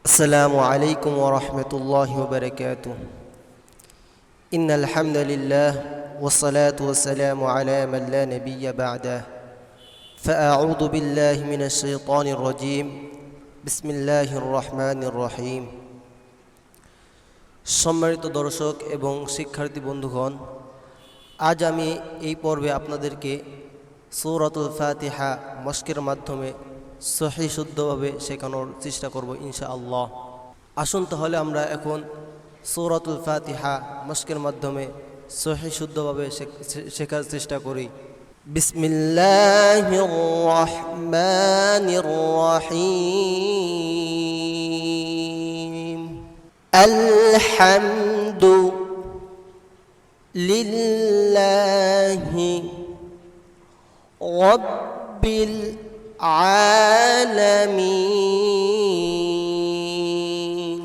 السلام عليكم ورحمة الله وبركاته. إن الحمد لله والصلاة والسلام على من لا نبي بعده فأعوذ بالله من الشيطان الرجيم بسم الله الرحمن الرحيم. সম্মানিত দর্শক এবং শিক্ষার্থী বন্ধুগণ, আজ আমি এই পর্বে আপনাদেরকে সূরাতুল ফাতিহা মশকের মাধ্যমে সহিহ শুদ্ধভাবে শেখানোর চেষ্টা করব ইনশাআল্লাহ। আসুন তাহলে আমরা এখন সূরাতুল ফাতিহা মশকের মাধ্যমে সহিহ শুদ্ধভাবে শেখার চেষ্টা করি। বিসমিল্লাহির রহমানির রহিম। আলহামদু লিল্লাহি রাব্বিল العالمين.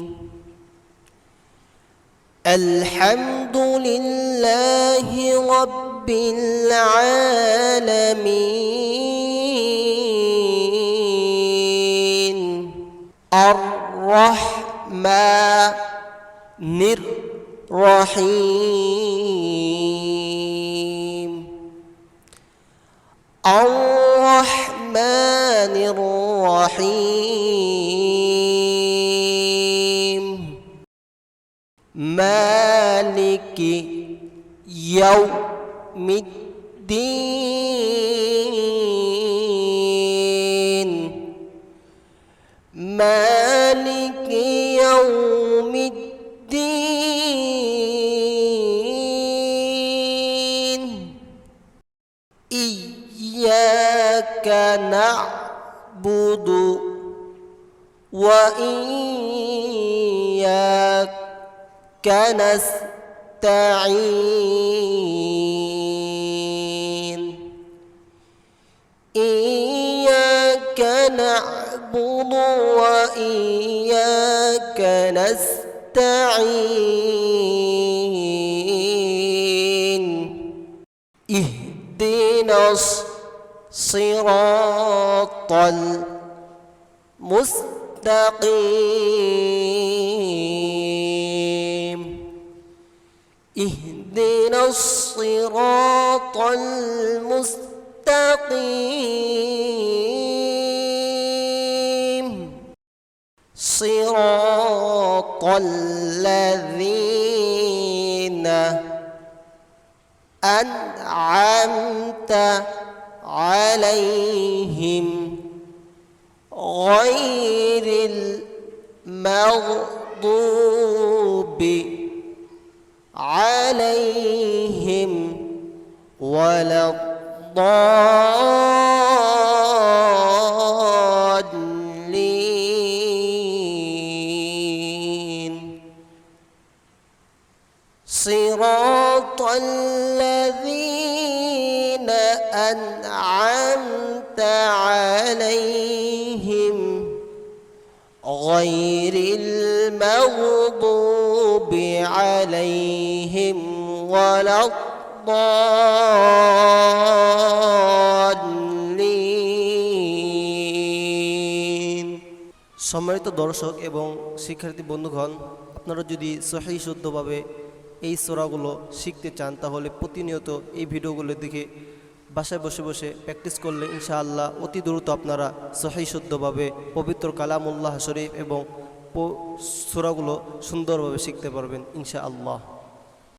الحمد لله رب العالمين. الرحمن الرحيم. الرحمن الرحيم. مالك يوم الدين. مالك يوم الدين. إياك نعبد وإياك نستعين. إياك نعبد وإياك نستعين. اهدنا الصراط المستقيم. اهدنا الصراط المستقيم. صراط الذين أنعمت عليهم غير المغضوب عليهم ولا الضالين. صراط الذين أنعمت عليهم غير المغضوب عليهم ولا الضالين. সম্মানিত দর্শক এবং শিক্ষার্থী বন্ধুগণ, আপনারা যদি সহিহ শুদ্ধভাবে এই সূরাগুলো শিখতে চান তাহলে প্রতিনিয়ত এই ভিডিওগুলো দেখে বাসায় বসে বসে প্র্যাকটিস করলে ইনশাআল্লাহ অতি দ্রুত আপনারা সহিহ শুদ্ধভাবে পবিত্র কালামুল্লাহ শরীফ এবং সূরাগুলো সুন্দরভাবে শিখতে পারবেন ইনশাআল্লাহ।